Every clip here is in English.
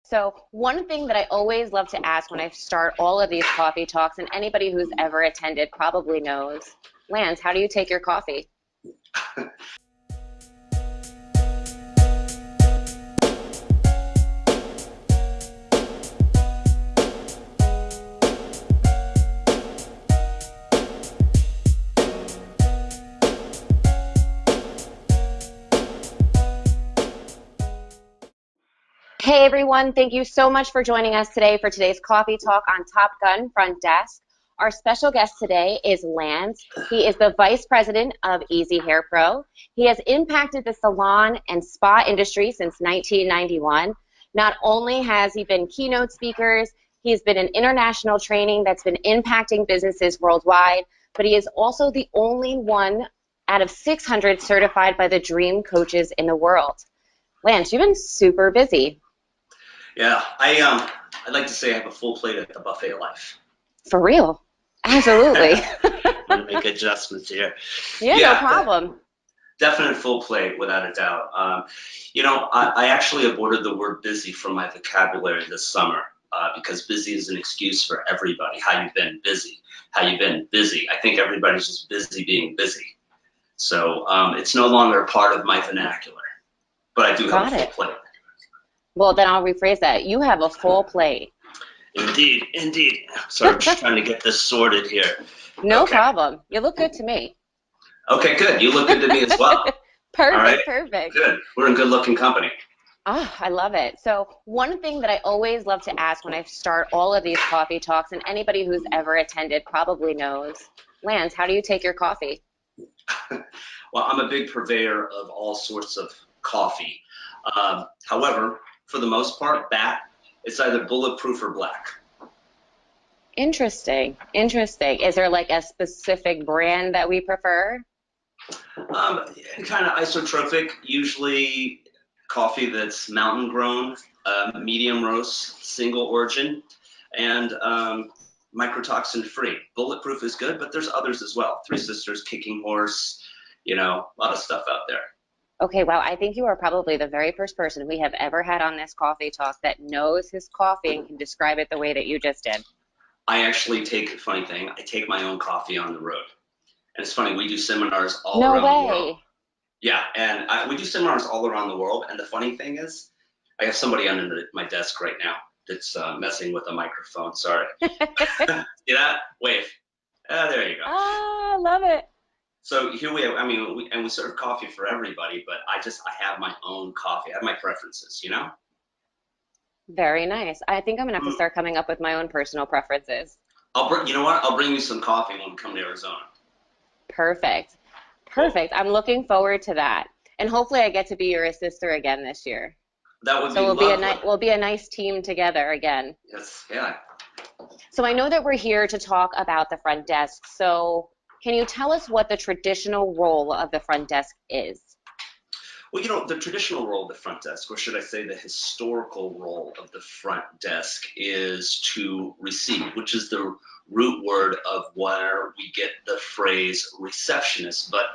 So one thing that I always love to ask when I start all of these coffee talks, and anybody who's ever attended probably knows, Lance, how do you take your coffee? Hey everyone, thank you so much for joining us today for today's coffee talk on Top Gun Front Desk. Our special guest today is Lance. He is the Vice President of Easy Hair Pro. He has impacted the salon and spa industry since 1991. Not only has he been keynote speakers, he's been in international training that's been impacting businesses worldwide, but he is also the only one out of 600 certified by the dream coaches in the world. Lance, you've been super busy. Yeah, I'd like to say I have a full plate at the buffet of life. For real. Absolutely. I'm going to make adjustments here. Yeah, no problem. Definite full plate, without a doubt. I actually aborted the word busy from my vocabulary this summer because busy is an excuse for everybody. How you been? Busy. How you been? Busy. I think everybody's just busy being busy. So it's no longer a part of my vernacular, but I do have a full plate. Well, then I'll rephrase that. You have a full plate. Indeed, indeed. So I'm just trying to get this sorted here. No problem. You look good to me. Okay, good. You look good to me as well. Perfect, all right? Perfect. Good. We're in good-looking company. Oh, I love it. So one thing that I always love to ask when I start all of these coffee talks, and anybody who's ever attended probably knows, Lance, how do you take your coffee? Well, I'm a big purveyor of all sorts of coffee. However, for the most part, it's either bulletproof or black. Interesting. Is there like a specific brand that we prefer? Kind of isotropic, usually coffee that's mountain grown, medium roast, single origin, and microtoxin free. Bulletproof is good, but there's others as well. Three Sisters, Kicking Horse, a lot of stuff out there. Okay, wow, I think you are probably the very first person we have ever had on this coffee talk that knows his coffee and can describe it the way that you just did. I actually funny thing, I take my own coffee on the road. And it's funny, we do seminars all around the world. Yeah, and we do seminars all around the world. And the funny thing is, I have somebody under my desk right now that's messing with a microphone. Sorry. See that? Wave. There you go. Ah, I love it. So here we have, we serve coffee for everybody, but I have my own coffee. I have my preferences, Very nice. I think I'm going to have to start coming up with my own personal preferences. You know what? I'll bring you some coffee when we come to Arizona. Perfect. I'm looking forward to that. And hopefully I get to be your assistant again this year. That would be lovely. We'll be a nice team together again. Yes, yeah. So I know that we're here to talk about the front desk. So can you tell us what the traditional role of the front desk is? Well, the traditional role of the front desk, or should I say the historical role of the front desk, is to receive, which is the root word of where we get the phrase receptionist. But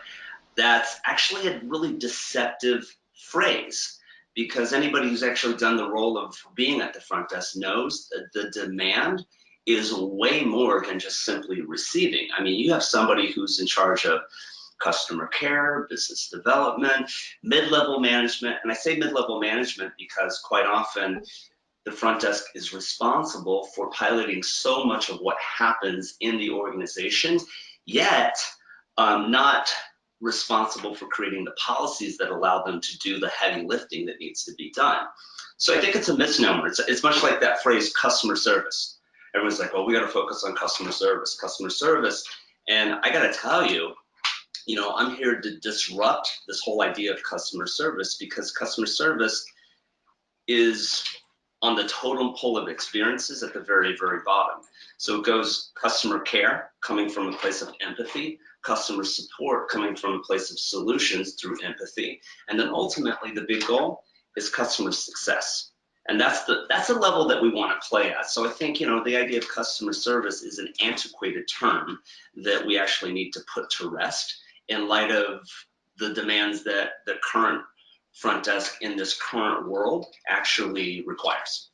that's actually a really deceptive phrase, because anybody who's actually done the role of being at the front desk knows that the demand is way more than just simply receiving. You have somebody who's in charge of customer care, business development, mid-level management. And I say mid-level management because quite often the front desk is responsible for piloting so much of what happens in the organization, yet not responsible for creating the policies that allow them to do the heavy lifting that needs to be done. So I think it's a misnomer. It's much like that phrase, customer service. Everyone's like, well, we got to focus on customer service. And I got to tell you, I'm here to disrupt this whole idea of customer service, because customer service is on the totem pole of experiences at the very, very bottom. So it goes customer care, coming from a place of empathy, customer support coming from a place of solutions through empathy, and then ultimately the big goal is customer success. And that's the level that we want to play at. So I think, the idea of customer service is an antiquated term that we actually need to put to rest in light of the demands that the current front desk in this current world actually requires.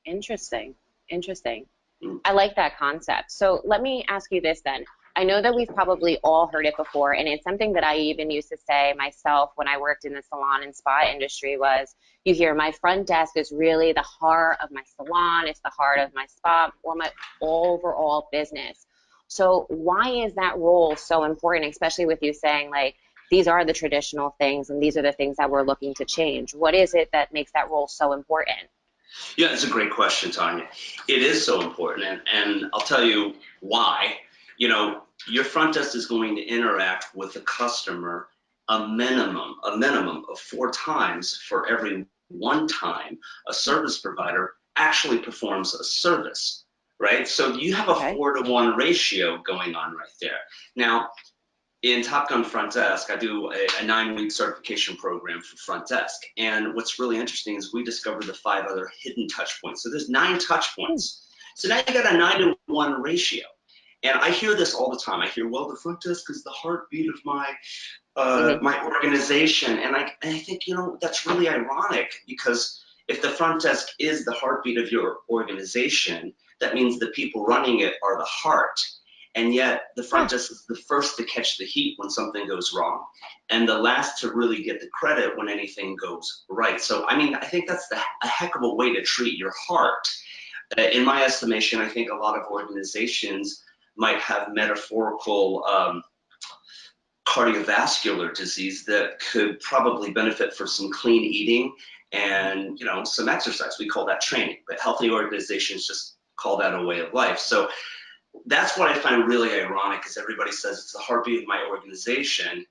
Interesting. Interesting. Mm. I like that concept. So let me ask you this then. I know that we've probably all heard it before, and it's something that I even used to say myself when I worked in the salon and spa industry was, you hear my front desk is really the heart of my salon, it's the heart of my spa or my overall business. So why is that role so important, especially with you saying like, these are the traditional things and these are the things that we're looking to change? What is it that makes that role so important? Yeah, it's a great question, Tanya. It is so important, and I'll tell you why. Your front desk is going to interact with the customer a minimum of 4 times for every one time a service provider actually performs a service, right? So you have a Okay. 4-to-1 ratio going on right there. Now, in Top Gun Front Desk, I do a 9-week certification program for front desk. And what's really interesting is we discovered the 5 other hidden touch points. So there's 9 touch points. So now you got a 9-to-1 ratio. And I hear this all the time. I hear, well, the front desk is the heartbeat of my organization. And I think, that's really ironic, because if the front desk is the heartbeat of your organization, that means the people running it are the heart. And yet the front desk is the first to catch the heat when something goes wrong, and the last to really get the credit when anything goes right. So, I think that's a heck of a way to treat your heart. In my estimation, I think a lot of organizations might have metaphorical cardiovascular disease that could probably benefit for some clean eating and some exercise. We call that training, but healthy organizations just call that a way of life. So that's what I find really ironic, is everybody says it's the heartbeat of my organization.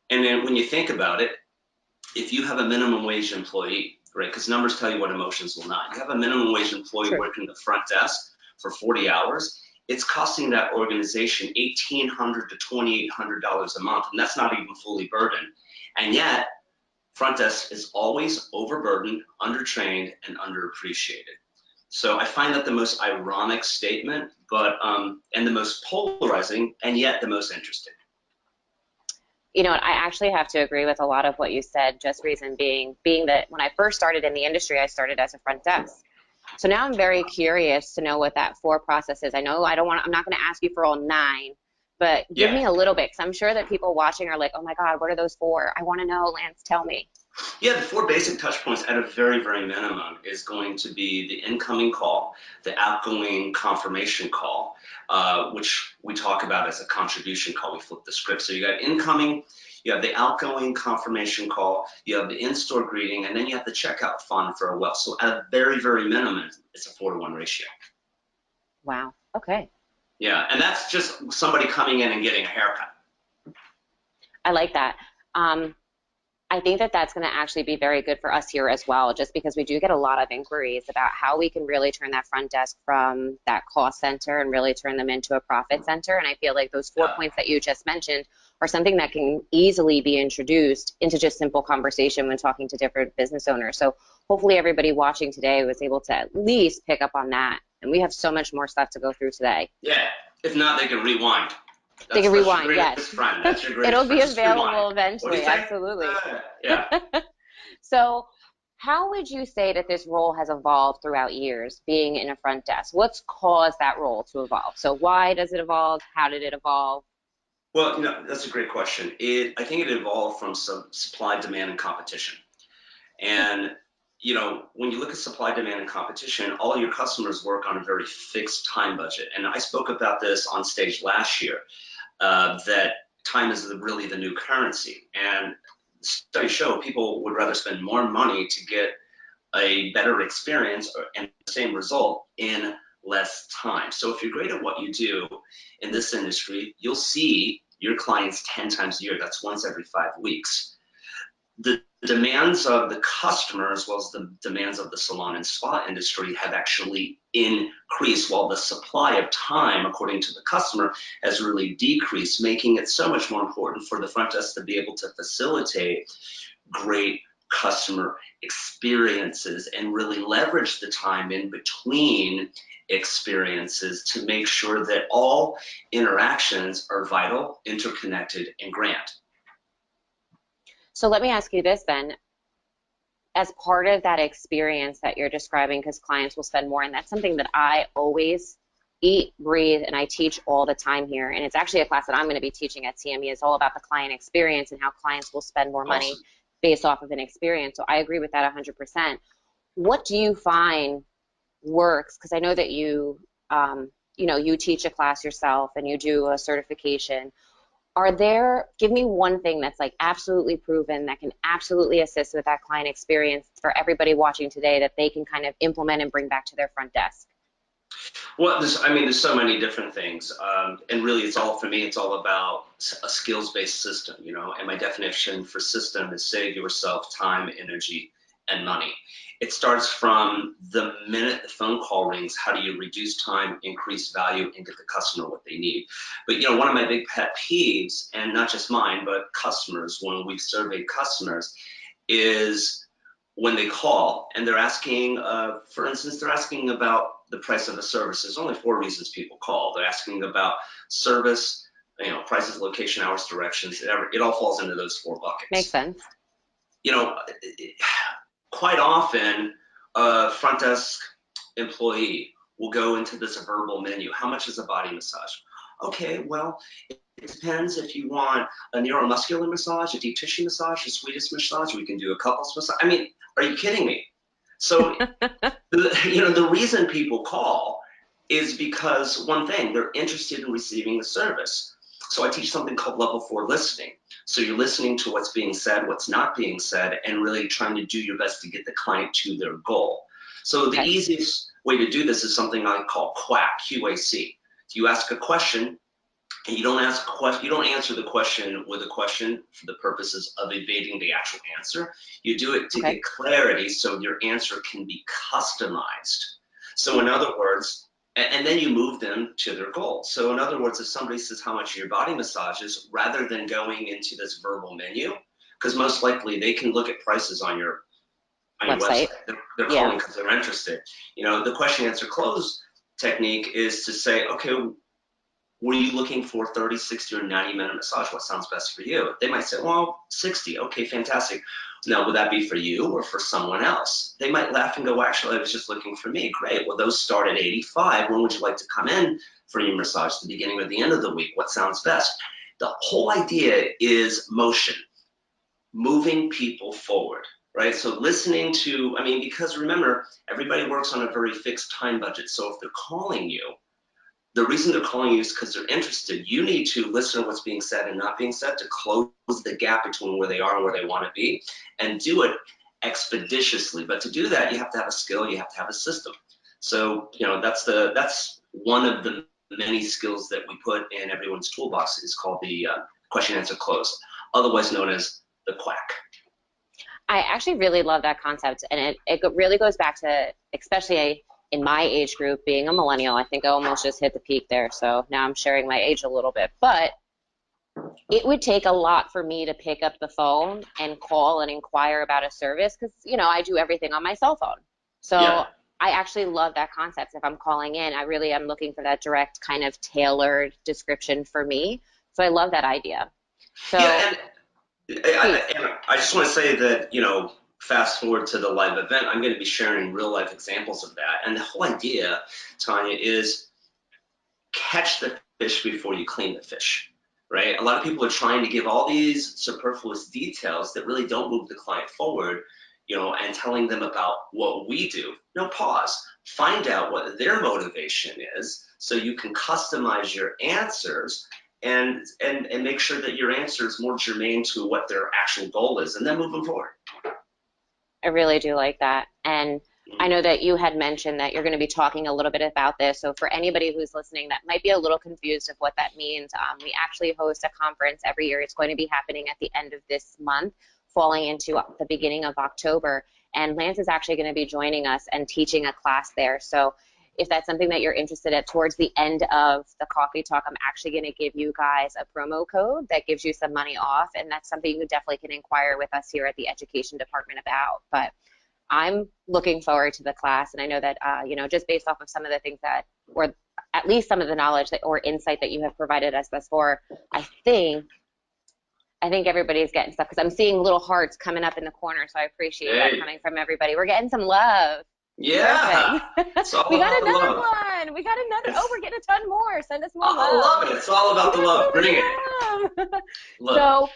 And then when you think about it, if you have a minimum wage employee, right, because numbers tell you what emotions will not. You have a minimum wage employee working the front desk for 40 hours, it's costing that organization $1,800 to $2,800 a month, and that's not even fully burdened. And yet, front desk is always overburdened, undertrained, and underappreciated. So I find that the most ironic statement, but and the most polarizing, and yet the most interesting. You know what, I actually have to agree with a lot of what you said, just reason being that when I first started in the industry, I started as a front desk. So now I'm very curious to know what that 4 process is. I know I'm not going to ask you for all 9, but give me a little bit, because I'm sure that people watching are like, oh my God, what are those 4? I want to know, Lance, tell me. Yeah, the 4 basic touch points at a very, very minimum is going to be the incoming call, the outgoing confirmation call, which we talk about as a contribution call. We flip the script. So you got incoming, you have the outgoing confirmation call, you have the in-store greeting, and then you have the checkout fun for a well. So at a very, very minimum, it's a 4-to-1 ratio. Wow. Okay. Yeah, and that's just somebody coming in and getting a haircut. I like that. I think that that's going to actually be very good for us here as well, just because we do get a lot of inquiries about how we can really turn that front desk from that cost center and really turn them into a profit center. And I feel like those 4 points that you just mentioned are something that can easily be introduced into just simple conversation when talking to different business owners. So hopefully everybody watching today was able to at least pick up on that. And we have so much more stuff to go through today. Yeah, if not, they can rewind. They can rewind, yes. Friend. That's your greatest It'll be friend. available eventually, absolutely. Yeah. So how would you say that this role has evolved throughout years, being in a front desk? What's caused that role to evolve? So why does it evolve? How did it evolve? Well, that's a great question. I think it evolved from some supply, demand, and competition. And when you look at supply, demand, and competition, all your customers work on a very fixed time budget. And I spoke about this on stage last year, that time is really the new currency. And studies show people would rather spend more money to get a better experience and the same result in less time. So if you're great at what you do in this industry, you'll see your clients 10 times a year. That's once every 5 weeks. The demands of the customer, as well as the demands of the salon and spa industry, have actually increased, while the supply of time, according to the customer, has really decreased, making it so much more important for the front desk to be able to facilitate great customer experiences and really leverage the time in between experiences to make sure that all interactions are vital, interconnected, and grand. So let me ask you this then. as part of that experience that you're describing, because clients will spend more, and that's something that I always eat, breathe, and I teach all the time here. And it's actually a class that I'm going to be teaching at CME. It's all about the client experience and how clients will spend more money based off of an experience. So I agree with that 100%. What do you find works? Because I know that you teach a class yourself and you do a certification. Give me one thing that's like absolutely proven that can absolutely assist with that client experience for everybody watching today that they can kind of implement and bring back to their front desk. Well, there's so many different things, and really, it's all about a skills-based system, And my definition for system is save yourself time, energy, and money. It starts from the minute the phone call rings. How do you reduce time, increase value, and get the customer what they need? But one of my big pet peeves, and not just mine, but customers, when we've surveyed customers, is when they call and they're asking, for instance, they're asking about the price of a service. There's only 4 reasons people call. They're asking about service, prices, location, hours, directions. It all falls into those 4 buckets. Makes sense. Quite often, a front desk employee will go into this verbal menu. How much is a body massage? Okay, well, it depends if you want a neuromuscular massage, a deep tissue massage, a Swedish massage. We can do a couples massage. I mean, are you kidding me? So, the reason people call is because, one thing, they're interested in receiving the service. So I teach something called level 4 listening. So you're listening to what's being said, what's not being said, and really trying to do your best to get the client to their goal. So the easiest way to do this is something I call QAC, QAC. You ask a question, and you don't answer the question with a question for the purposes of evading the actual answer. You do it to get clarity so your answer can be customized. So in other words, and then you move them to their goal. So in other words, if somebody says how much are your body massages, rather than going into this verbal menu, because most likely they can look at prices on your website. They're calling because they're interested. The question, answer, close technique is to say, okay, were you looking for 30, 60, or 90-minute massage? What sounds best for you? They might say, well, 60. Okay, fantastic. Now, would that be for you or for someone else? They might laugh and go, actually, I was just looking for me. Great. Well, those start at 85. When would you like to come in for your massage? The beginning or the end of the week? What sounds best? The whole idea is motion, moving people forward, right? So listening to, because remember, everybody works on a very fixed time budget. So if they're calling you, the reason they're calling you is because they're interested. You need to listen to what's being said and not being said to close the gap between where they are and where they want to be, and do it expeditiously. But to do that, you have to have a skill. You have to have a system. So that's one of the many skills that we put in everyone's toolbox. Is called the question, answer, close, otherwise known as the quack. I actually really love that concept, and it really goes back to, especially in my age group, being a millennial. I think I almost just hit the peak there, so now I'm sharing my age a little bit. But it would take a lot for me to pick up the phone and call and inquire about a service because, I do everything on my cell phone. So I actually love that concept. If I'm calling in, I really am looking for that direct kind of tailored description for me. So I love that idea. So and I just want to say that, fast forward to the live event, I'm going to be sharing real life examples of that. And the whole idea, Tanya, is catch the fish before you clean the fish, right? A lot of people are trying to give all these superfluous details that really don't move the client forward, and telling them about what we do. No, pause. Find out what their motivation is so you can customize your answers and make sure that your answer is more germane to what their actual goal is, and then move them forward. I really do like that. And I know that you had mentioned that you're going to be talking a little bit about this. So for anybody who's listening that might be a little confused of what that means, we actually host a conference every year. It's going to be happening at the end of this month, falling into the beginning of October. And Lance is actually going to be joining us and teaching a class there. So if that's something that you're interested in, towards the end of the coffee talk, I'm actually going to give you guys a promo code that gives you some money off. And that's something you definitely can inquire with us here at the education department about. But I'm looking forward to the class. And I know that, just based off of some of the things that, or at least some of the knowledge that, or insight that you have provided us thus far, I think I think everybody's getting stuff because I'm seeing little hearts coming up in the corner, so I appreciate that coming from everybody. We're getting some love. Yeah, Perfect. it's all We got about the another love. one. We got another. Oh, It's, we're getting a ton more. Send us more I love. love it. It's all We about the got love. Bring it. so much love. Look. So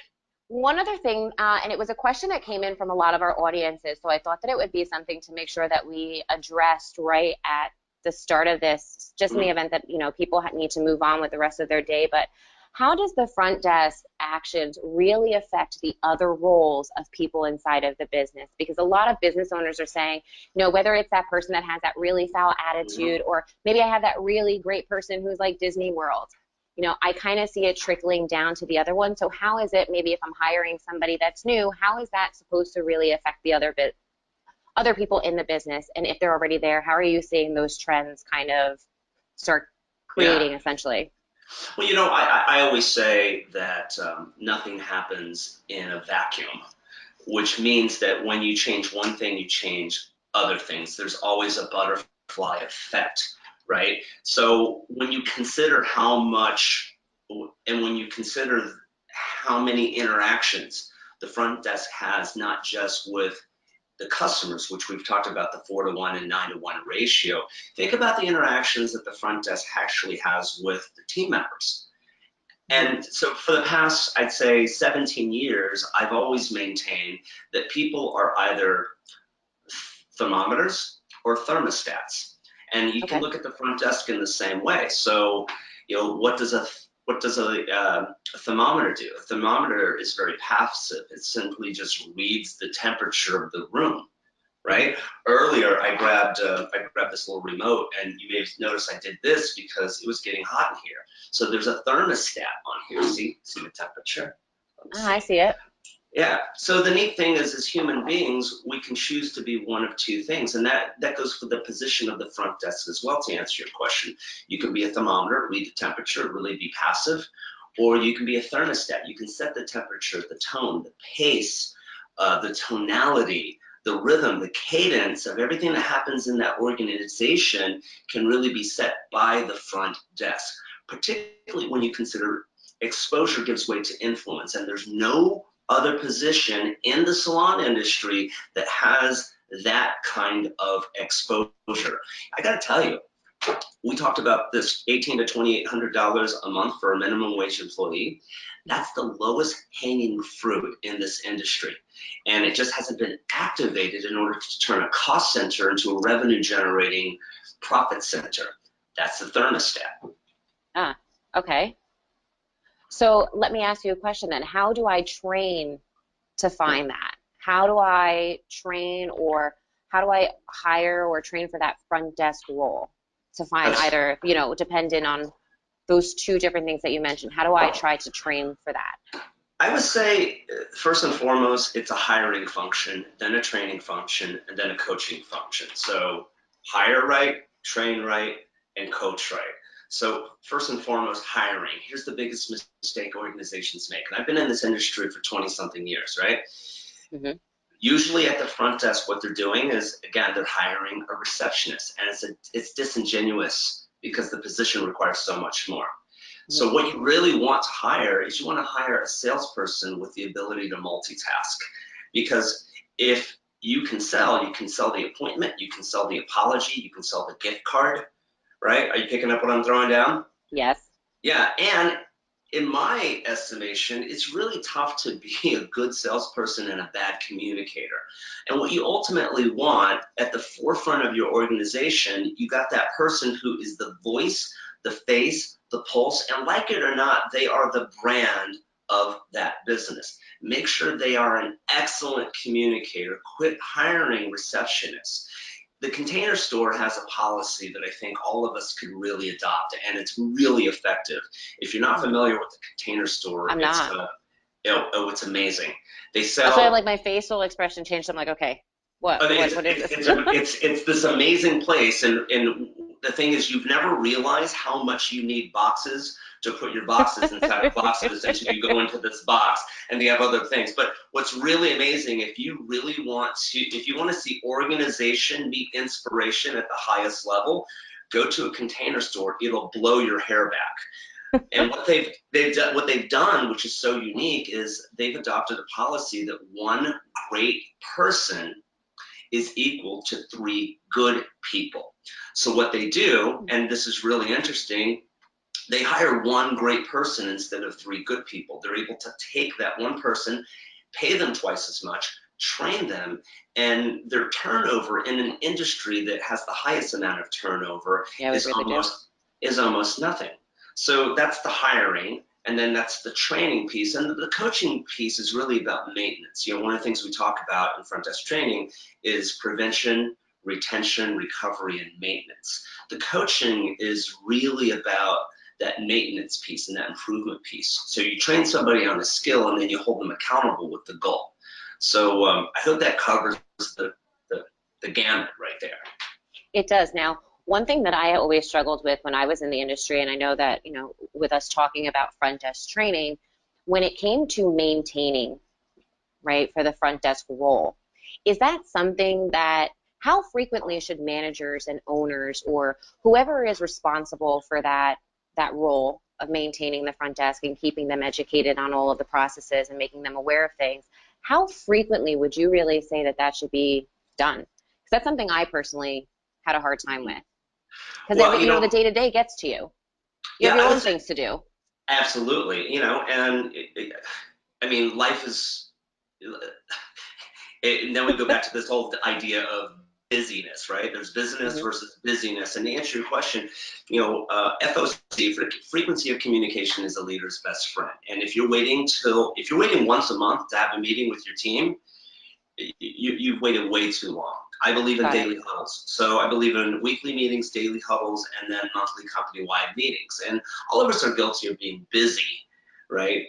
one other thing, and it was a question that came in from a lot of our audiences, so I thought that it would be something to make sure that we addressed right at the start of this, just in the event that, people need to move on with the rest of their day. But how does the front desk actions really affect the other roles of people inside of the business? Because a lot of business owners are saying, whether it's that person that has that really foul attitude, or maybe I have that really great person who's like Disney World. I kind of see it trickling down to the other one. So how is it, maybe if I'm hiring somebody that's new, how is that supposed to really affect the other people in the business? And if they're already there, how are you seeing those trends kind of start creating essentially? Well, I always say that nothing happens in a vacuum, which means that when you change one thing, you change other things. There's always a butterfly effect, right? So when you consider how much, and when you consider how many interactions the front desk has, not just with the customers, which we've talked about the 4-to-1 and 9-to-1 ratio, think about the interactions that the front desk actually has with the team members. And so for the past, I'd say 17 years, I've always maintained that people are either thermometers or thermostats. And you can Okay. look at the front desk in the same way. So, what does a thermometer do? A thermometer is very passive. It simply just reads the temperature of the room, right? Earlier, I grabbed this little remote, and you may have noticed I did this because it was getting hot in here. So there's a thermostat on here. See the temperature? I see it. Yeah. So the neat thing is, as human beings, we can choose to be one of two things, and that goes for the position of the front desk as well. To answer your question, you can be a thermometer, read the temperature, really be passive, or you can be a thermostat. You can set the temperature, the tone, the pace, the tonality, the rhythm, the cadence of everything that happens in that organization can really be set by the front desk, particularly when you consider exposure gives way to influence, and there's no other position in the salon industry that has that kind of exposure. I got to tell you, we talked about this $1,800 to $2,800 a month for a minimum wage employee. That's the lowest hanging fruit in this industry. And it just hasn't been activated in order to turn a cost center into a revenue generating profit center. That's the thermostat. Okay. So let me ask you a question then. How do I train to find that? How do I train, or how do I hire or train for that front desk role to find either, dependent on those two different things that you mentioned? How do I try to train for that? I would say, first and foremost, it's a hiring function, then a training function, and then a coaching function. So hire right, train right, and coach right. So first and foremost, hiring. Here's the biggest mistake organizations make. And I've been in this industry for 20-something years, right? Mm-hmm. Usually at the front desk, what they're doing is, again, they're hiring a receptionist. And it's disingenuous because the position requires so much more. So what you really want to hire is you want to hire a salesperson with the ability to multitask. Because if you can sell the appointment, you can sell the apology, you can sell the gift card, right? Are you picking up what I'm throwing down? Yes. Yeah, and in my estimation, it's really tough to be a good salesperson and a bad communicator. And what you ultimately want at the forefront of your organization, you got that person who is the voice, the face, the pulse, and like it or not, they are the brand of that business. Make sure they are an excellent communicator. Quit hiring receptionists. The Container Store has a policy that I think all of us could really adopt, and it's really effective. If you're not familiar with the Container Store, I'm not. It's amazing. They sell. That's why like my facial expression changed. I'm like, okay, what is this? It's this amazing place, and the thing is, you've never realized how much you need boxes to put your boxes inside of boxes until you go into this box and they have other things. But what's really amazing, if you want to see organization meet inspiration at the highest level, go to a Container Store. It'll blow your hair back. And what they've done, which is so unique, is they've adopted a policy that one great person is equal to 3 good people. So what they do, and this is really interesting, they hire one great person instead of 3 good people. They're able to take that one person, pay them twice as much, train them, and their turnover in an industry that has the highest amount of turnover is almost nothing. So that's the hiring, and then that's the training piece. And the coaching piece is really about maintenance. One of the things we talk about in front desk training is prevention, retention, recovery, and maintenance. The coaching is really about that maintenance piece and that improvement piece. So you train somebody on a skill, and then you hold them accountable with the goal. So I hope that covers the gamut right there. It does. Now, one thing that I always struggled with when I was in the industry, and I know that, with us talking about front desk training, when it came to maintaining, right, for the front desk role, is that something that, how frequently should managers and owners or whoever is responsible for that role of maintaining the front desk and keeping them educated on all of the processes and making them aware of things, how frequently would you really say that should be done? Because that's something I personally had a hard time with. Because the day-to-day gets to you. You have your own things to do. Absolutely, and life is, and then we go back to this whole idea of busyness, right? There's business versus busyness. And to answer your question, FOC, frequency of communication, is a leader's best friend. And if you're waiting once a month to have a meeting with your team, you've waited way too long. I believe in daily huddles. So I believe in weekly meetings, daily huddles, and then monthly company-wide meetings. And all of us are guilty of being busy, right?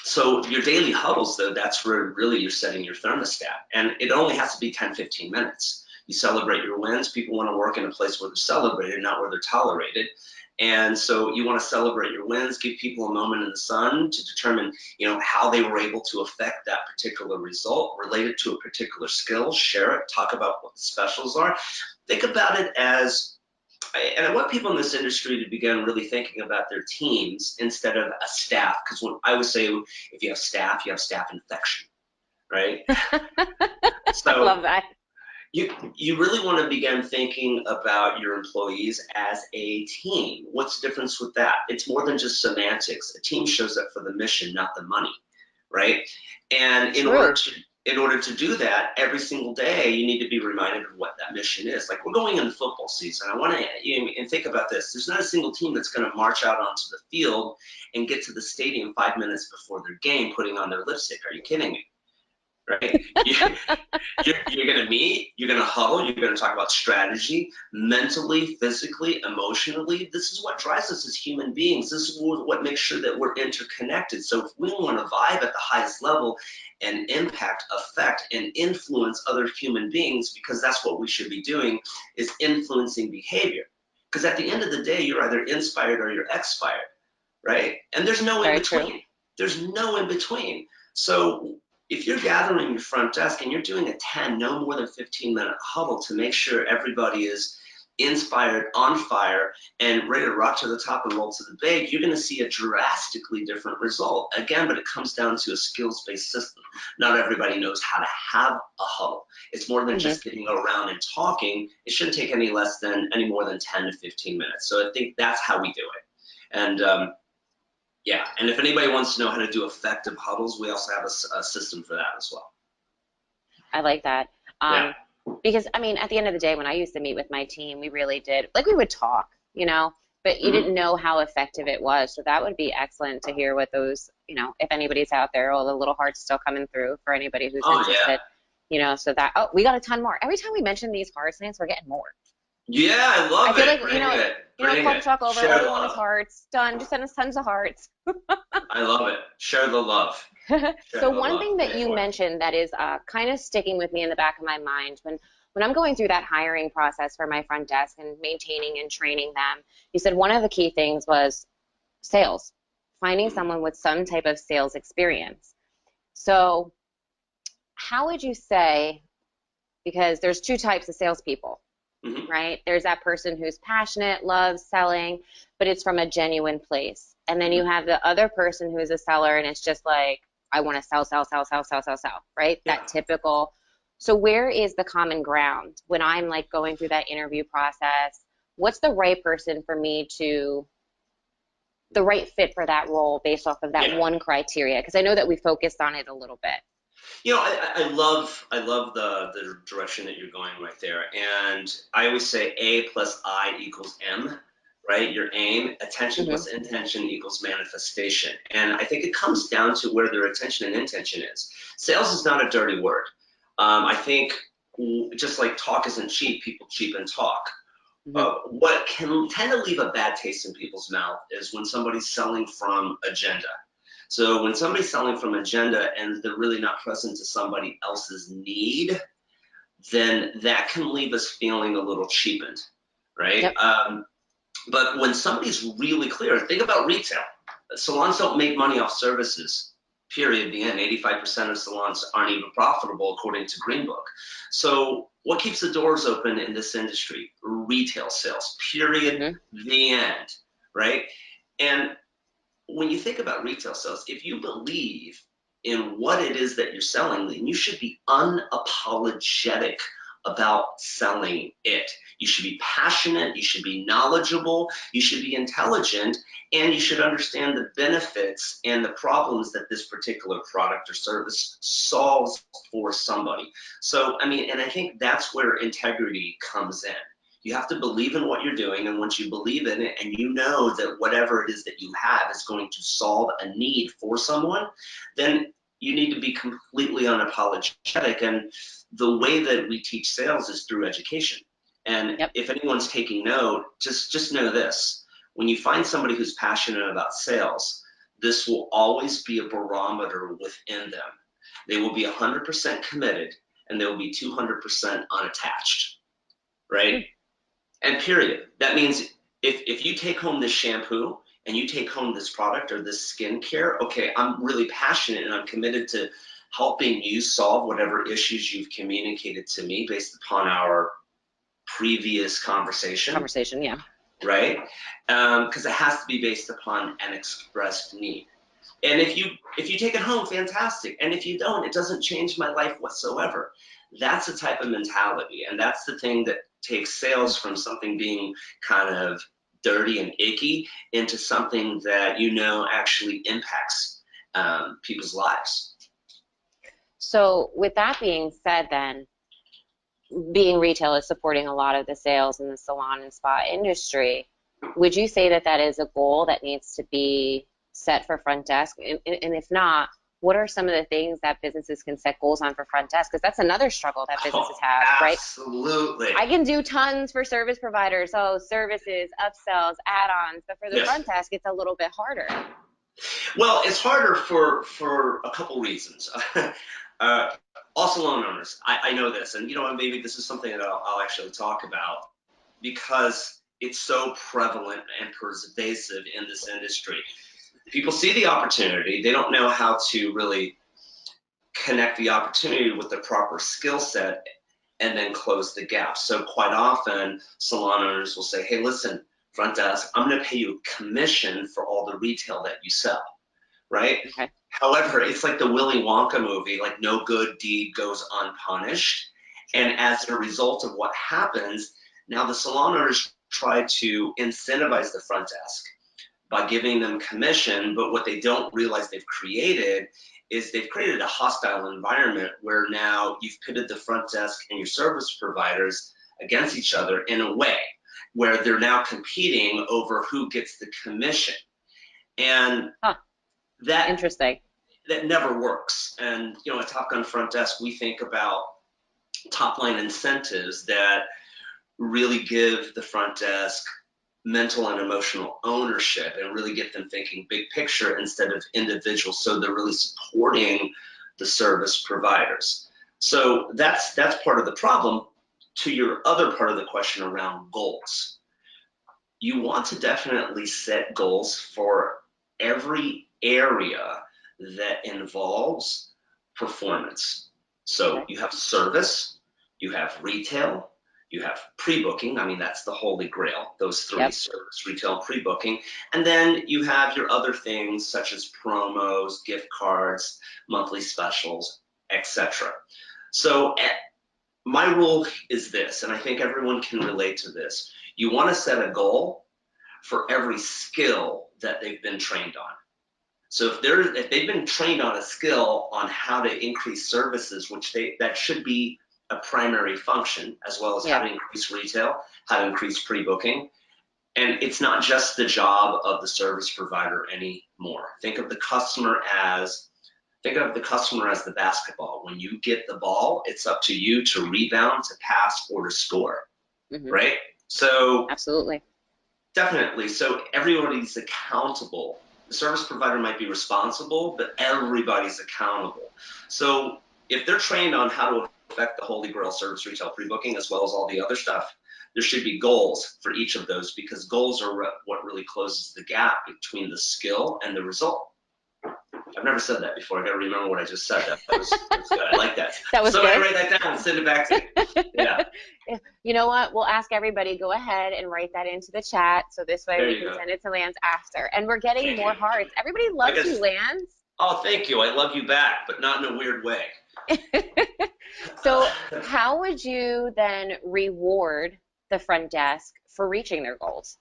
So your daily huddles, though, that's where really you're setting your thermostat. And it only has to be 10, 15 minutes. You celebrate your wins. People want to work in a place where they're celebrated, not where they're tolerated. And so you want to celebrate your wins, give people a moment in the sun to determine, how they were able to affect that particular result related to a particular skill, share it, talk about what the specials are. Think about it as, and I want people in this industry to begin really thinking about their teams instead of a staff, because I would say if you have staff infection, right? So I love that. You really want to begin thinking about your employees as a team. What's the difference with that? It's more than just semantics. A team shows up for the mission, not the money, right? And in order to do that, every single day, you need to be reminded of what that mission is. Like, we're going into football season. I want to, and think about this. There's not a single team that's going to march out onto the field and get to the stadium 5 minutes before their game putting on their lipstick. Are you kidding me? Right? You're going to meet, you're going to huddle, you're going to talk about strategy, mentally, physically, emotionally. This is what drives us as human beings. This is what makes sure that we're interconnected. So if we want to vibe at the highest level and impact, affect, and influence other human beings, because that's what we should be doing, is influencing behavior. Because at the end of the day, you're either inspired or you're expired, right? And there's no in between. There's no in between. So if you're gathering your front desk and you're doing a 10, no more than 15-minute huddle to make sure everybody is inspired, on fire, and ready to rock to the top and roll to the bank, you're going to see a drastically different result. Again, but it comes down to a skills-based system. Not everybody knows how to have a huddle. It's more than just getting around and talking. It shouldn't take any more than 10 to 15 minutes. So I think that's how we do it. And yeah, and if anybody wants to know how to do effective huddles, we also have a system for that as well. I like that. Because, at the end of the day, when I used to meet with my team, we really did, we would talk, but you didn't know how effective it was. So that would be excellent to hear what those, if anybody's out there, all the little hearts still coming through for anybody who's interested, so that, we got a ton more. Every time we mention these hearts, Lance, we're getting more. Yeah, I love it. Coffee talk over. All we want is hearts. Done. Just send us tons of hearts. I love it. Share the love. So one thing that you mentioned that is kind of sticking with me in the back of my mind when I'm going through that hiring process for my front desk and maintaining and training them, you said one of the key things was sales, finding someone with some type of sales experience. So how would you say, because there's two types of salespeople, Hmm. right? There's that person who's passionate, loves selling, but it's from a genuine place. And then you Hmm. have the other person who is a seller and it's just like, I want to sell, sell, sell, sell, sell, sell, sell, right? Yeah. That typical. So where is the common ground when I'm like going through that interview process? What's the right person for me to, the right fit for that role based off of that Yeah. one criteria? Because I know that we focused on it a little bit. I love the direction that you're going right there. And I always say A plus I equals M, right? Your aim, attention Hmm. plus intention equals manifestation. And I think it comes down to where their attention and intention is. Sales is not a dirty word. I think just like talk isn't cheap, people cheap and talk. Hmm. What can tend to leave a bad taste in people's mouth is when somebody's selling from agenda. So when somebody's selling from agenda and they're really not present to somebody else's need, then that can leave us feeling a little cheapened, right? Yep. But when somebody's really clear, think about retail. Salons don't make money off services, period, the end. 85% of salons aren't even profitable according to Green Book. So what keeps the doors open in this industry? Retail sales, period, Hmm. the end, right? And when you think about retail sales, if you believe in what it is that you're selling, then you should be unapologetic about selling it. You should be passionate, you should be knowledgeable, you should be intelligent, and you should understand the benefits and the problems that this particular product or service solves for somebody. So, I mean, and I think that's where integrity comes in. You have to believe in what you're doing, and once you believe in it and you know that whatever it is that you have is going to solve a need for someone, then you need to be completely unapologetic. And the way that we teach sales is through education. And Yep. if anyone's taking note, just know this. When you find somebody who's passionate about sales, this will always be a barometer within them. They will be 100% committed and they will be 200% unattached, right? Hmm. And period. That means if you take home this shampoo and you take home this product or this skincare, okay, I'm really passionate and I'm committed to helping you solve whatever issues you've communicated to me based upon our previous conversation, Conversation. Yeah. right? Because it has to be based upon an expressed need. And if you take it home, fantastic. And if you don't, it doesn't change my life whatsoever. That's the type of mentality, and that's the thing that takes sales from something being kind of dirty and icky into something that you know actually impacts people's lives. So with that being said, then being retail is supporting a lot of the sales in the salon and spa industry. Would you say that that is a goal that needs to be set for front desk? And if not, what are some of the things that businesses can set goals on for front desk? Because that's another struggle that businesses Oh, have, right? absolutely. I can do tons for service providers, so services, upsells, add-ons, but for the Yes. front desk, it's a little bit harder. Well, it's harder for a couple reasons. uh, all salon owners, I know this, and you know, maybe this is something that I'll actually talk about because it's so prevalent and pervasive in this industry. People see the opportunity, they don't know how to really connect the opportunity with the proper skill set and then close the gap. So quite often, salon owners will say, hey, listen, front desk, I'm going to pay you a commission for all the retail that you sell, right? Okay. However, it's like the Willy Wonka movie, like no good deed goes unpunished. True. And as a result of what happens, now the salon owners try to incentivize the front desk by giving them commission, but what they don't realize they've created is they've created a hostile environment where now you've pitted the front desk and your service providers against each other in a way where they're now competing over who gets the commission. And Huh. that Interesting. that never works. And you know, at Top Gun Front Desk, we think about top line incentives that really give the front desk mental and emotional ownership and really get them thinking big picture instead of individual. So they're really supporting the service providers. So that's part of the problem. To your other part of the question around goals, you want to definitely set goals for every area that involves performance. So Okay. you have service, you have retail, You have pre-booking. I mean, that's the holy grail, those three: Yep. service, retail, pre-booking. And then you have your other things such as promos, gift cards, monthly specials, etc. So my rule is this, and I think everyone can relate to this. You want to set a goal for every skill that they've been trained on. So if they've been trained on a skill on how to increase services, that should be a primary function, as well as how to increase retail, how to increase pre-booking. And it's not just the job of the service provider anymore. Think of the customer as the basketball. When you get the ball, it's up to you to rebound, to pass, or to score, right? So absolutely. Definitely. So everybody's accountable. The service provider might be responsible, but everybody's accountable. So if they're trained on how to affect the holy grail, service, retail, pre-booking, as well as all the other stuff, there should be goals for each of those, because goals are what really closes the gap between the skill and the result. I've never said that before. I got to remember what I just said. That was good. I like that. That was Somebody good. write that down and send it back to me. Yeah. You know what? We'll ask everybody, go ahead and write that into the chat, so this way we can send it to Lance after. And we're getting more hearts. Everybody loves you, Lance. Oh, thank you. I love you back, but not in a weird way. So how would you then reward the front desk for reaching their goals?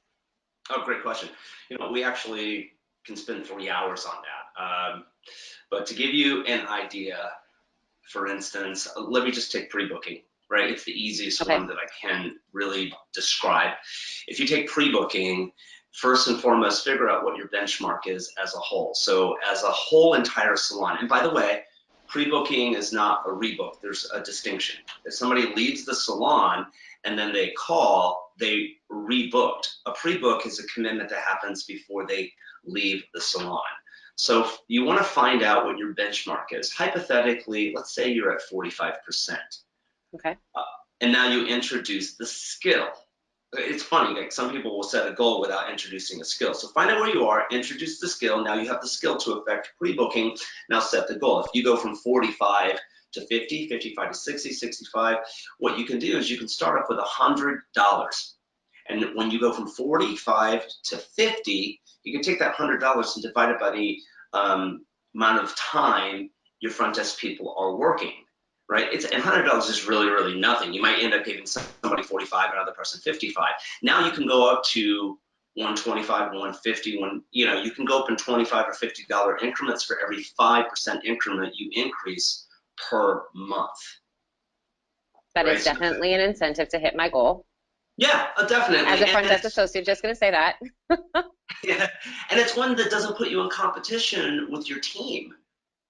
Oh, great question. We actually can spend 3 hours on that. But to give you an idea, for instance, let me just take pre-booking, right? It's the easiest one that I can really describe. If you take pre-booking, first and foremost, figure out what your benchmark is as a whole. So as a whole entire salon, and by the way, pre-booking is not a rebook. There's a distinction. If somebody leaves the salon and then they call, they rebooked. A pre-book is a commitment that happens before they leave the salon. So you want to find out what your benchmark is. Hypothetically, let's say you're at 45%. Okay. And now you introduce the skill. It's funny, like some people will set a goal without introducing a skill. So find out where you are, introduce the skill. Now you have the skill to affect pre-booking. Now set the goal. If you go from 45 to 50, 55 to 60, 65, what you can do is you can start off with $100. And when you go from 45 to 50, you can take that $100 and divide it by the amount of time your front desk people are working, right? And $100 is really, really nothing. You might end up giving somebody 45, another person 55. Now you can go up to 125, 150, you can go up in $25 or $50 increments for every 5% increment you increase per month. That is definitely an incentive to hit my goal. Yeah, definitely. As a front desk associate, just going to say that. Yeah, and it's one that doesn't put you in competition with your team,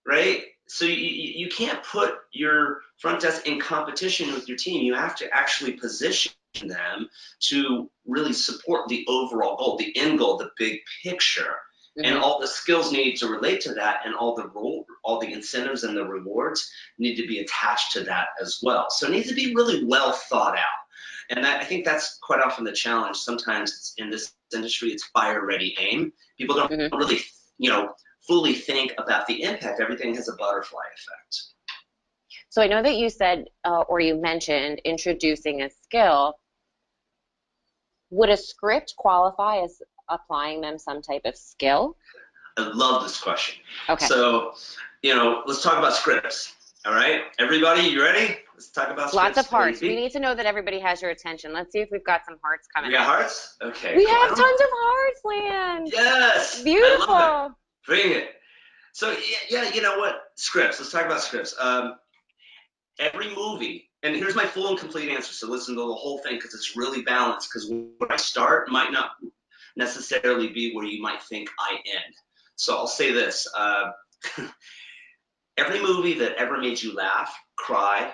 right? So you can't put your front desk in competition with your team. You have to actually position them to really support the overall goal, the end goal, the big picture. And all the skills need to relate to that, and all the incentives and the rewards need to be attached to that as well. So it needs to be really well thought out. And I think that's quite often the challenge. Sometimes in this industry, it's fire, ready, aim. People don't really, fully think about the impact. Everything has a butterfly effect. So I know that you said, or you mentioned, introducing a skill. Would a script qualify as applying them some type of skill? I love this question. Okay. So, let's talk about scripts. All right, everybody, you ready? Let's talk about lots of hearts. Baby. We need to know that everybody has your attention. Let's see if we've got some hearts coming. We got hearts? Okay. We have tons of hearts, Lance. Yes. Beautiful. I love it. Bring it. So yeah, you know what? Scripts. Let's talk about scripts. Every movie, and here's my full and complete answer. So listen to the whole thing because it's really balanced. Because where I start might not necessarily be where you might think I end. So I'll say this. Every movie that ever made you laugh, cry,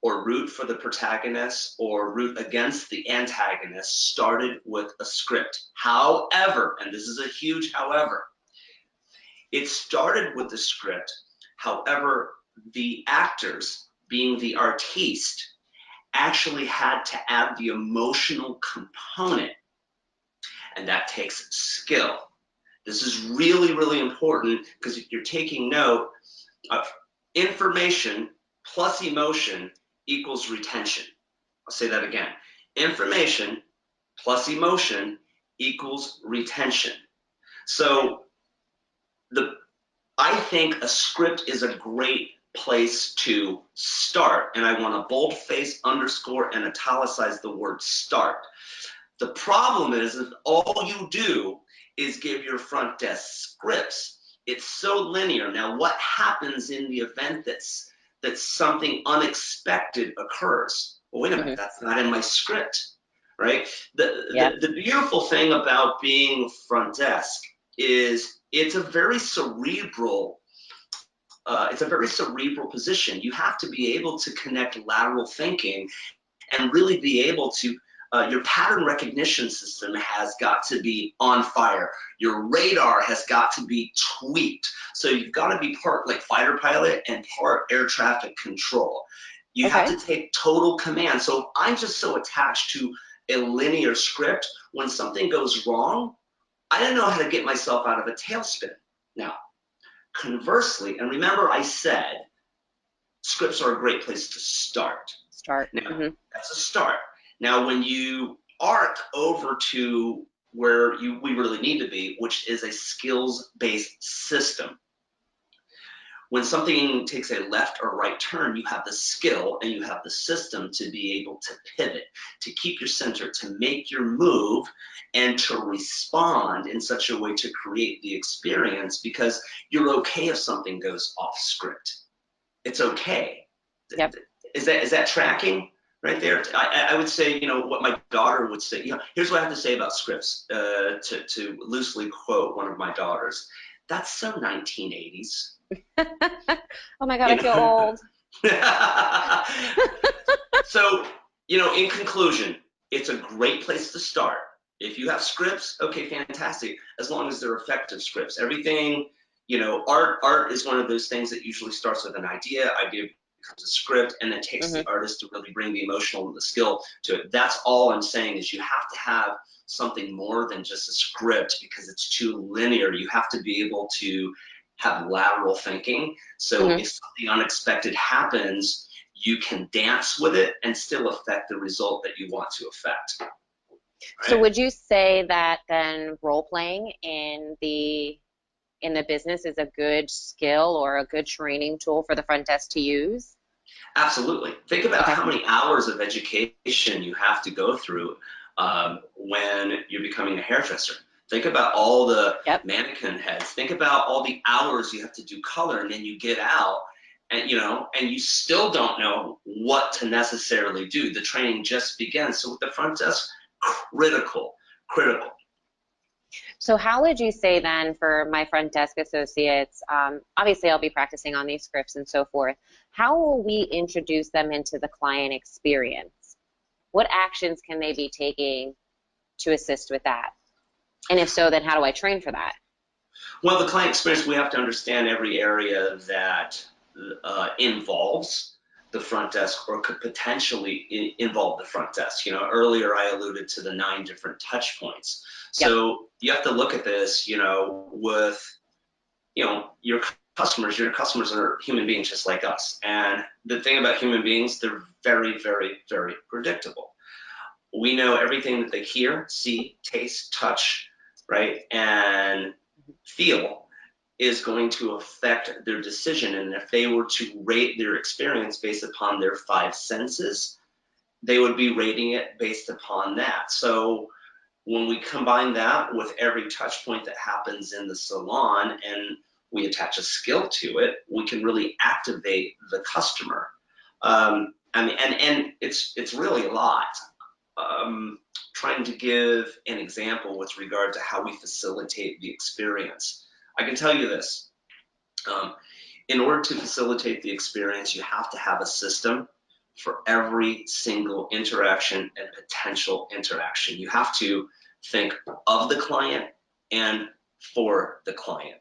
or root for the protagonist or root against the antagonist started with a script. However, and this is a huge however, it started with the script. However, the actors, being the artiste, actually had to add the emotional component, and that takes skill. This is really, really important because if you're taking note, information plus emotion equals retention. I'll say that again. information plus emotion equals retention. So I think a script is a great place to start, and I want to boldface, underscore, and italicize the word start. The problem is if all you do is give your front desk scripts, it's so linear. Now, what happens in the event that something unexpected occurs? Well, wait a minute, that's not in my script, right? The beautiful thing about being front desk is it's a very cerebral position. You have to be able to connect lateral thinking and really be able to, your pattern recognition system has got to be on fire. Your radar has got to be tweaked. So you've got to be part like fighter pilot and part air traffic control. You have to take total command. So I'm just so attached to a linear script. When something goes wrong, I don't know how to get myself out of a tailspin. Now, conversely, and remember I said scripts are a great place to start. Now, that's a start. Now, when you arc over to where we really need to be, which is a skills-based system, when something takes a left or right turn, you have the skill and you have the system to be able to pivot, to keep your center, to make your move, and to respond in such a way to create the experience, because you're okay if something goes off script. It's okay. Yep. Is that tracking right there? I would say, what my daughter would say, here's what I have to say about scripts, to loosely quote one of my daughters. That's so 1980s. Oh my God, I feel old. So, in conclusion, it's a great place to start. If you have scripts, okay, fantastic, as long as they're effective scripts. Everything, art is one of those things that usually starts with an idea becomes a script, and then takes the artist to really bring the emotional and the skill to it. That's all I'm saying, is you have to have something more than just a script, because it's too linear. You have to be able to have lateral thinking. So if something unexpected happens, you can dance with it and still affect the result that you want to affect. Right? So would you say that then role playing in the business is a good skill or a good training tool for the front desk to use? Absolutely. Think about how many hours of education you have to go through when you're becoming a hairdresser. Think about all the mannequin heads. Think about all the hours you have to do color, and then you get out and you still don't know what to necessarily do. The training just begins. So with the front desk, critical. So how would you say then for my front desk associates, obviously I'll be practicing on these scripts and so forth, how will we introduce them into the client experience? What actions can they be taking to assist with that? And if so, then how do I train for that? Well, the client experience, we have to understand every area that involves the front desk or could potentially involve the front desk. Earlier I alluded to the 9 different touch points. So you have to look at this, with, your customers. Your customers are human beings just like us. And the thing about human beings, they're very, very, very predictable. We know everything that they hear, see, taste, touch, right, and feel is going to affect their decision. And if they were to rate their experience based upon their 5 senses, they would be rating it based upon that. So when we combine that with every touch point that happens in the salon and we attach a skill to it, we can really activate the customer. And it's really a lot. Trying to give an example with regard to how we facilitate the experience. I can tell you this. In order to facilitate the experience, you have to have a system for every single interaction and potential interaction. You have to think of the client and for the client.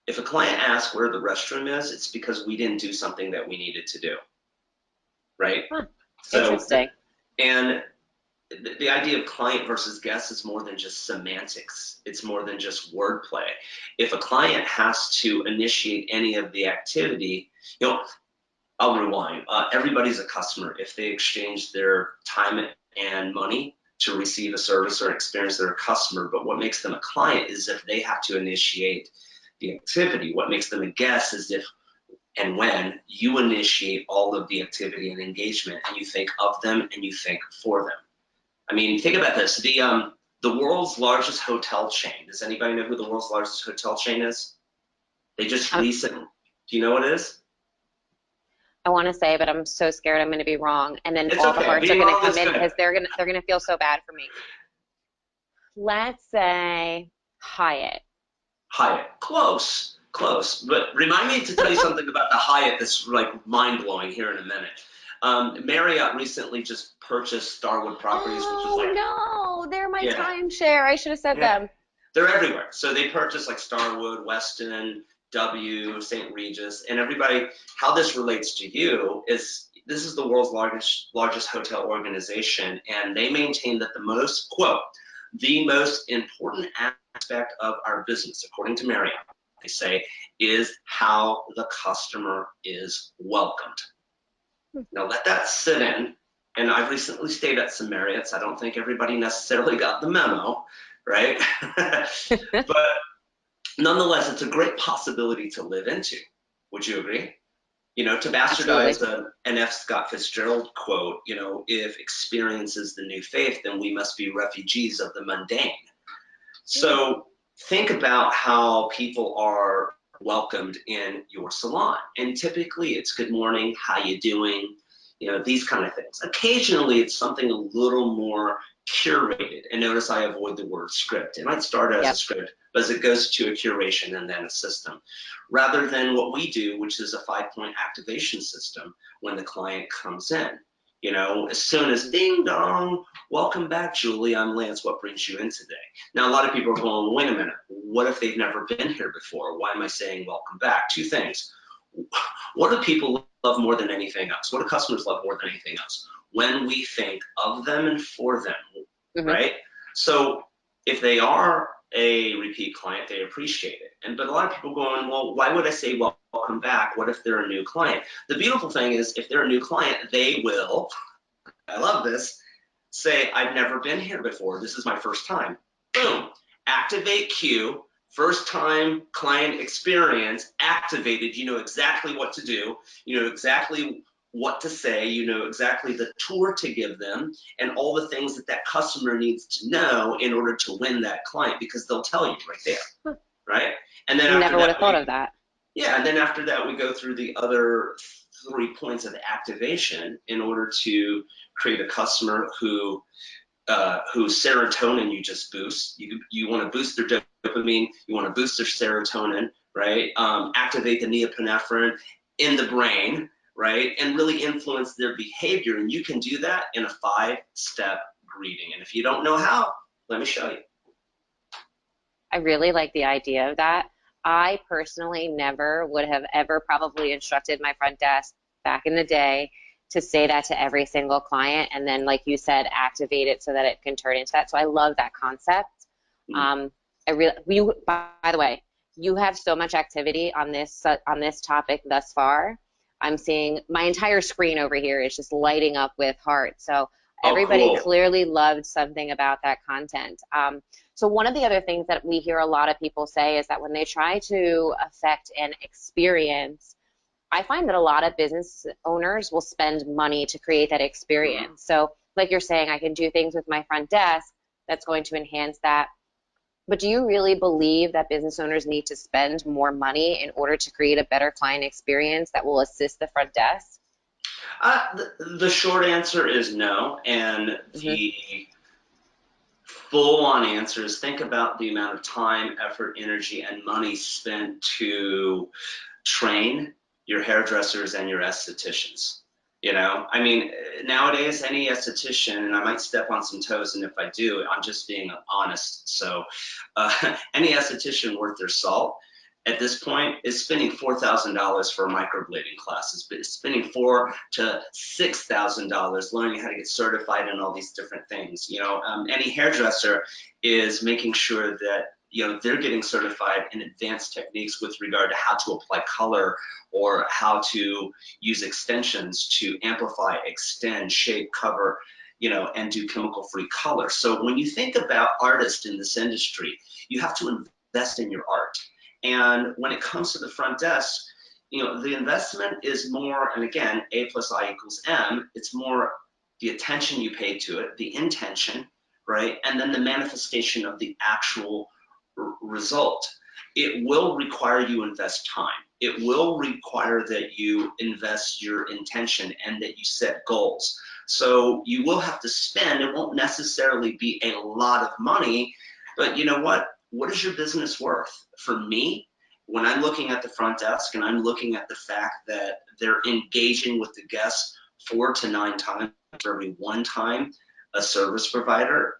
If a client asks where the restroom is, it's because we didn't do something that we needed to do, right? Interesting. And the idea of client versus guest is more than just semantics. It's more than just wordplay. If a client has to initiate any of the activity, I'll rewind. Everybody's a customer. If they exchange their time and money to receive a service or experience they're a customer, but what makes them a client is if they have to initiate the activity. What makes them a guest is if and when you initiate all of the activity and engagement and you think of them and you think for them. I mean, think about this. The world's largest hotel chain. Does anybody know who the world's largest hotel chain is? They just recently, do you know what it is? I want to say, but I'm so scared I'm going to be wrong. And then It's all okay. the hearts Being are going to wrong come is in good. because they're going to feel so bad for me. Let's say Hyatt. Hyatt. Close. Close. But remind me to tell you something about the Hyatt that's like mind-blowing here in a minute. Marriott recently just purchased Starwood Properties, which is like, no, they're my yeah, timeshare. I should have said yeah. them. They're everywhere. So they purchased like Starwood, Westin, W, St. Regis, and everybody. How this relates to you is this is the world's largest hotel organization, and they maintain that the most, quote, the most important aspect of our business, according to Marriott, they say, is how the customer is welcomed. Now let that sit in. And I've recently stayed at some Marriotts. I don't think everybody necessarily got the memo, right? But nonetheless, it's a great possibility to live into. Would you agree? You know, to bastardize an F. Scott Fitzgerald quote, you know, if experience is the new faith, then we must be refugees of the mundane. So think about how people are welcomed in your salon. And typically it's good morning, how you doing? You know, these kind of things. Occasionally it's something a little more curated. And notice I avoid the word script. It might start as a script, but as it goes to a curation and then a system, rather than what we do, which is a 5-point activation system when the client comes in. You know, as soon as ding dong, welcome back, Julie, I'm Lance, what brings you in today? Now, a lot of people are going, wait a minute, what if they've never been here before? Why am I saying welcome back? Two things. What do people love more than anything else? What do customers love more than anything else? When we think of them and for them, right? So if they are a repeat client, they appreciate it. But a lot of people going, well, why would I say welcome back? What if they're a new client? The beautiful thing is if they're a new client, they will, I love this, say, I've never been here before. This is my first time. Boom. Activate Q. First time client experience activated. You know exactly what to do. You know exactly what to say. You know exactly the tour to give them and all the things that that customer needs to know in order to win that client, because they'll tell you right there, right? And then Never would have thought of that. Yeah, and then after that, we go through the other 3 points of activation in order to create a customer whose serotonin you just boost. You want to boost their dopamine, you want to boost their serotonin, right? Activate the norepinephrine in the brain, right? And really influence their behavior. And you can do that in a 5-step greeting. And if you don't know how, let me show you. I really like the idea of that. I personally never would have ever probably instructed my front desk back in the day to say that to every single client and then, like you said, activate it so that it can turn into that. So I love that concept. By the way, you have so much activity on this topic thus far. I'm seeing my entire screen over here is just lighting up with hearts. So everybody clearly loved something about that content. So one of the other things that we hear a lot of people say is that when they try to affect an experience, I find that a lot of business owners will spend money to create that experience. So like you're saying, I can do things with my front desk that's going to enhance that. But do you really believe that business owners need to spend more money in order to create a better client experience that will assist the front desk? The short answer is no. And the full-on answer is think about the amount of time, effort, energy, and money spent to train your hairdressers and your estheticians. You know, I mean, nowadays any esthetician, and I might step on some toes, and if I do, I'm just being honest. So any esthetician worth their salt at this point is spending $4,000 for microblading classes, but it's spending $4,000 to $6,000 learning how to get certified in all these different things. You know, any hairdresser is making sure that they're getting certified in advanced techniques with regard to how to apply color or how to use extensions to amplify, extend, shape, cover, and do chemical-free color. So when you think about artists in this industry, you have to invest in your art. And when it comes to the front desk, the investment is more, and again, A plus I equals M, it's more the attention you pay to it, the intention, right? And then the manifestation of the actual result. It will require you invest time. It will require that you invest your intention and that you set goals. So you will have to spend. It won't necessarily be a lot of money, but you know what? What is your business worth? For me, when I'm looking at the front desk and I'm looking at the fact that they're engaging with the guests 4 to 9 times for every one time a service provider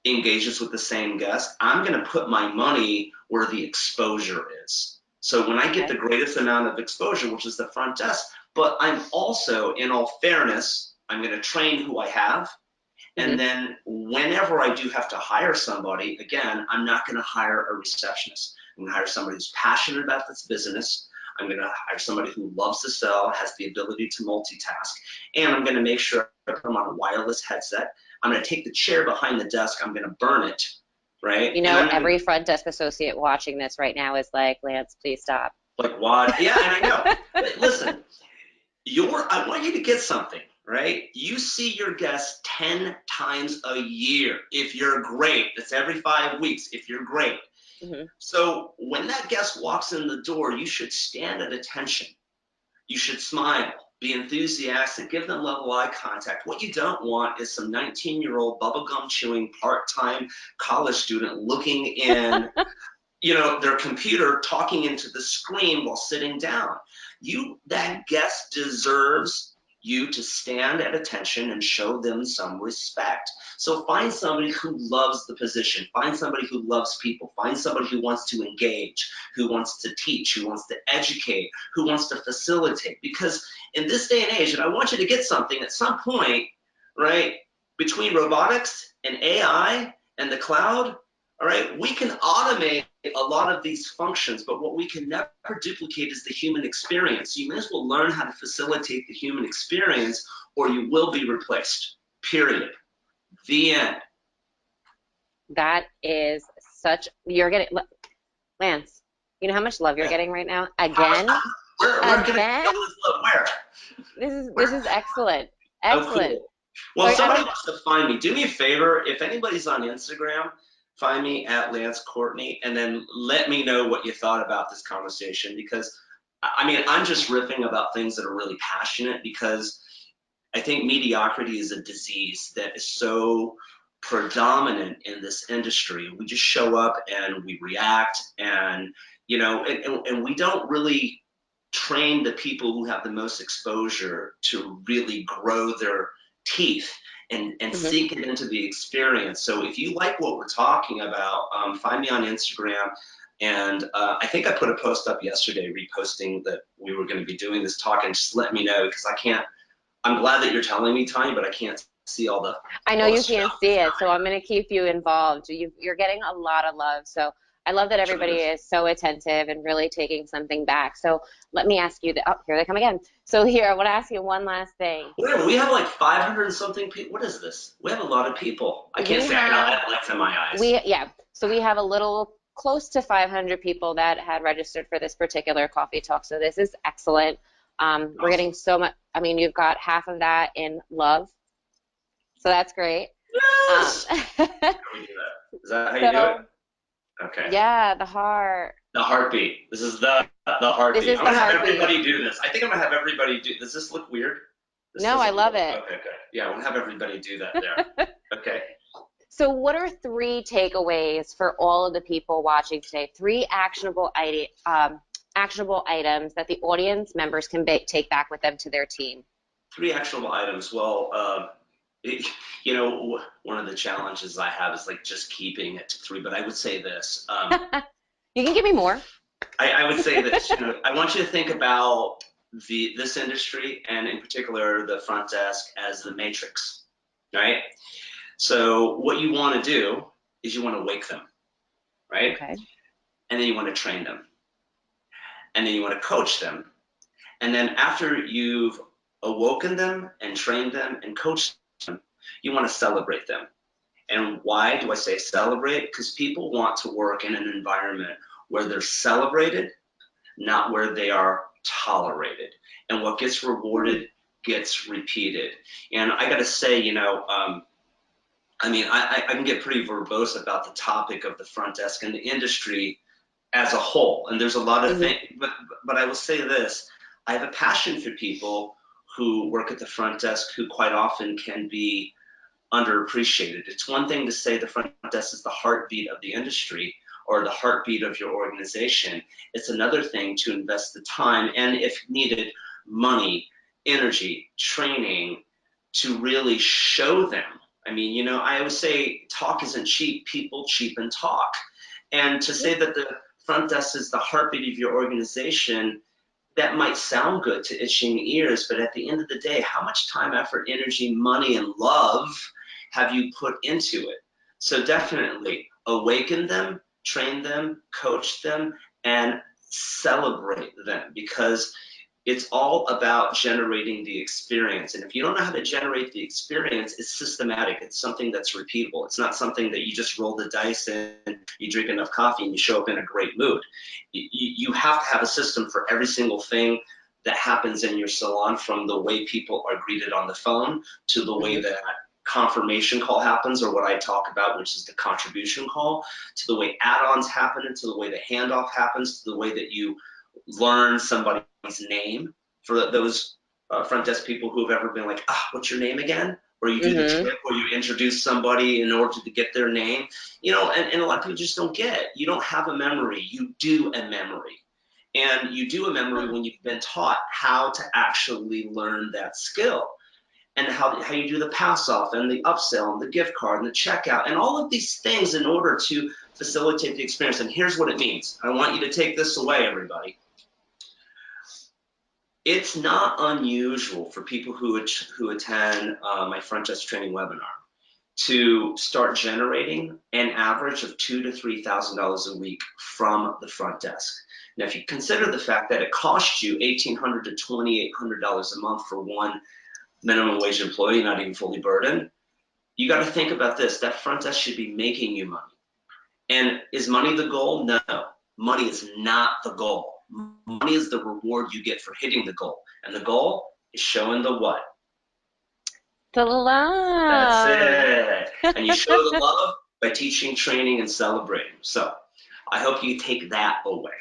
engages with the same guest, I'm going to put my money where the exposure is. So when I get the greatest amount of exposure, which is the front desk, but I'm also, in all fairness, I'm going to train who I have. And then whenever I do have to hire somebody, again, I'm not going to hire a receptionist. I'm going to hire somebody who's passionate about this business. I'm going to hire somebody who loves to sell, has the ability to multitask, and I'm going to make sure I put them on a wireless headset. I'm going to take the chair behind the desk. I'm going to burn it, right? Every front desk associate watching this right now is like, Lance, please stop. Like what? Yeah, and I know. But listen, I want you to get something, right? You see your guests 10 times a year. If you're great, that's every 5 weeks. If you're great. So when that guest walks in the door, you should stand at attention. You should smile, be enthusiastic, give them level eye contact. What you don't want is some 19-year-old bubblegum chewing part-time college student looking in their computer, talking into the screen while sitting down. That guest deserves you to stand at attention and show them some respect. So find somebody who loves the position, find somebody who loves people, find somebody who wants to engage, who wants to teach, who wants to educate, who wants to facilitate. Because in this day and age, and I want you to get something at some point, right, between robotics and AI and the cloud, all right, we can automate a lot of these functions, but what we can never duplicate is the human experience. You may as well learn how to facilitate the human experience or you will be replaced, period. The end. That is you're getting, Lance, you know how much love you're getting right now? Again? We're gonna get this love. Where? This is excellent. Excellent. Oh, cool. Well, if somebody wants to find me, do me a favor. If anybody's on Instagram, find me at Lance Courtney, and then let me know what you thought about this conversation, because I'm just riffing about things that are really passionate, because I think mediocrity is a disease that is so predominant in this industry. We just show up and we react, and and we don't really train the people who have the most exposure to really grow their teeth and sink it into the experience. So if you like what we're talking about, find me on Instagram. And I think I put a post up yesterday reposting that we were going to be doing this talk, and just let me know, because I'm glad that you're telling me, Tanya, but I can't see all the I know you can't see it, so I'm going to keep you involved. You're getting a lot of love. So I love that everybody is so attentive and really taking something back. So let me ask you, here they come again. So here, I want to ask you one last thing. Wait, we have like 500 and something people. What is this? We have a lot of people. I can't say I got that lights in my eyes. So we have a little close to 500 people that had registered for this particular coffee talk. So this is excellent. Awesome. We're getting so much. You've got half of that in love. So that's great. Yes. How do we do that? Is that how you do it? Okay. Yeah, the heart. The heartbeat. This is the heartbeat. I'm gonna have everybody do this. I think I'm gonna have everybody do. Does this look weird? No, I love it. Okay, good. Yeah, I'm gonna have everybody do that there. Okay. So what are 3 takeaways for all of the people watching today? 3 actionable items that the audience members can take back with them to their team. 3 actionable items. Well, one of the challenges I have is like just keeping it to 3, but I would say this. You can give me more. I would say this. I want you to think about this industry, and in particular the front desk, as the matrix, right? So what you want to do is you want to wake them, right? Okay. And then you want to train them, and then you want to coach them, and then after you've awoken them and trained them and coached You want to celebrate them. And why do I say celebrate? Because people want to work in an environment where they're celebrated, not where they are tolerated. And what gets rewarded gets repeated. And I got to say, I can get pretty verbose about the topic of the front desk and the industry as a whole. And there's a lot of things, but I will say this. I have a passion for people who work at the front desk who quite often can be underappreciated. It's one thing to say the front desk is the heartbeat of the industry or the heartbeat of your organization. It's another thing to invest the time and, if needed, money, energy, training to really show them. I always say talk isn't cheap, people cheapen talk. And to say that the front desk is the heartbeat of your organization, that might sound good to itching ears, but at the end of the day, how much time, effort, energy, money, and love have you put into it? So definitely awaken them, train them, coach them, and celebrate them, because it's all about generating the experience. And if you don't know how to generate the experience, it's systematic. It's something that's repeatable. It's not something that you just roll the dice and you drink enough coffee and you show up in a great mood. You have to have a system for every single thing that happens in your salon, from the way people are greeted on the phone to the way that confirmation call happens, or what I talk about, which is the contribution call, to the way add-ons happen, and to the way the handoff happens, to the way that you learn somebody's name. For those front desk people who have ever been like, what's your name again? Or you do the trick where you introduce somebody in order to get their name, and a lot of people just don't get it. You don't have a memory, you do a memory. And you do a memory when you've been taught how to actually learn that skill, and how you do the pass off and the upsell and the gift card and the checkout and all of these things in order to facilitate the experience. And here's what it means. I want you to take this away, everybody. It's not unusual for people who attend my front desk training webinar to start generating an average of $2,000 to $3,000 a week from the front desk. Now, if you consider the fact that it costs you $1,800 to $2,800 a month for one minimum wage employee, not even fully burdened, you got to think about this. That front desk should be making you money. And is money the goal? No, money is not the goal. Money is the reward you get for hitting the goal. And the goal is showing the what? The love. That's it. And you show the love by teaching, training, and celebrating. So I hope you take that away.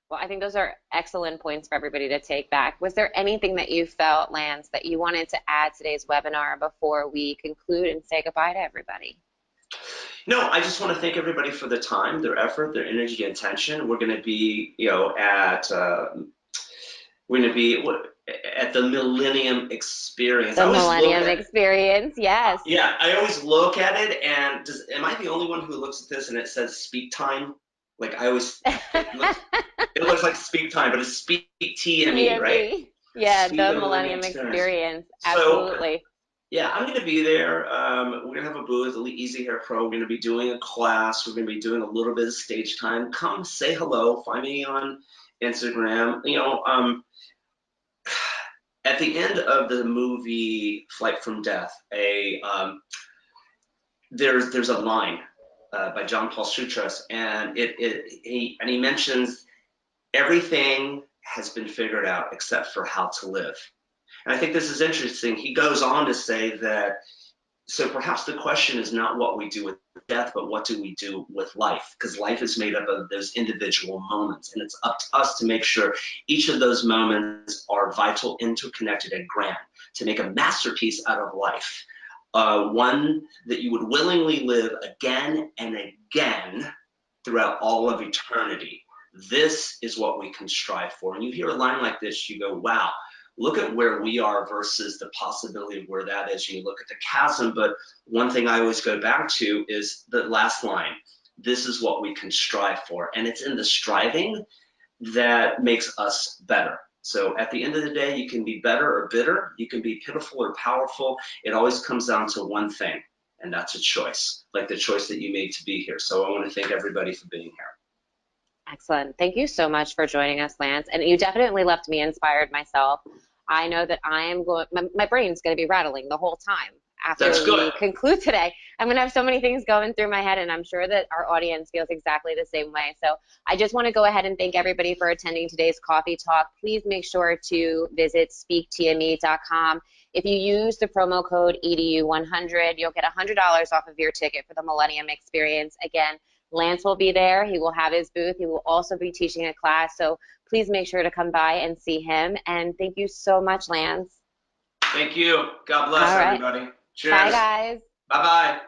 Well, I think those are excellent points for everybody to take back. Was there anything that you felt, Lance, that you wanted to add to today's webinar before we conclude and say goodbye to everybody? No, I just want to thank everybody for their time, their effort, their energy, and attention. We're going to be, at the Millennium Experience. The Millennium Experience, yes. Yeah, I always look at it, and am I the only one who looks at this and it says speak time? Like I always, it looks like speak time, but it's speak TME, right? Yeah, the Millennium Experience. Absolutely. So, yeah, I'm going to be there. We're going to have a booth, Easy Hair Pro. We're going to be doing a class. We're going to be doing a little bit of stage time. Come say hello. Find me on Instagram. At the end of the movie Flight from Death, there's a line by John Paul Sutras, and he mentions everything has been figured out except for how to live. And I think this is interesting. He goes on to say that, so perhaps the question is not what we do with death, but what do we do with life? Because life is made up of those individual moments, and it's up to us to make sure each of those moments are vital, interconnected, and grand, to make a masterpiece out of life. One that you would willingly live again and again throughout all of eternity. This is what we can strive for. And you hear a line like this, you go, wow, look at where we are versus the possibility of where that is. You look at the chasm, but one thing I always go back to is the last line. This is what we can strive for. And it's in the striving that makes us better. So at the end of the day, you can be better or bitter. You can be pitiful or powerful. It always comes down to one thing, and that's a choice, like the choice that you made to be here. So I want to thank everybody for being here. Excellent. Thank you so much for joining us, Lance. And you definitely left me inspired myself. I know that I am going, my brain's going to be rattling the whole time after we conclude today. I'm going to have so many things going through my head, and I'm sure that our audience feels exactly the same way. So I just want to go ahead and thank everybody for attending today's Coffee Talk. Please make sure to visit speaktme.com. If you use the promo code EDU100, you'll get $100 off of your ticket for the Millennium Experience. Again, Lance will be there. He will have his booth. He will also be teaching a class. So please make sure to come by and see him. And thank you so much, Lance. Thank you. God bless everybody. Cheers. Bye, guys. Bye-bye.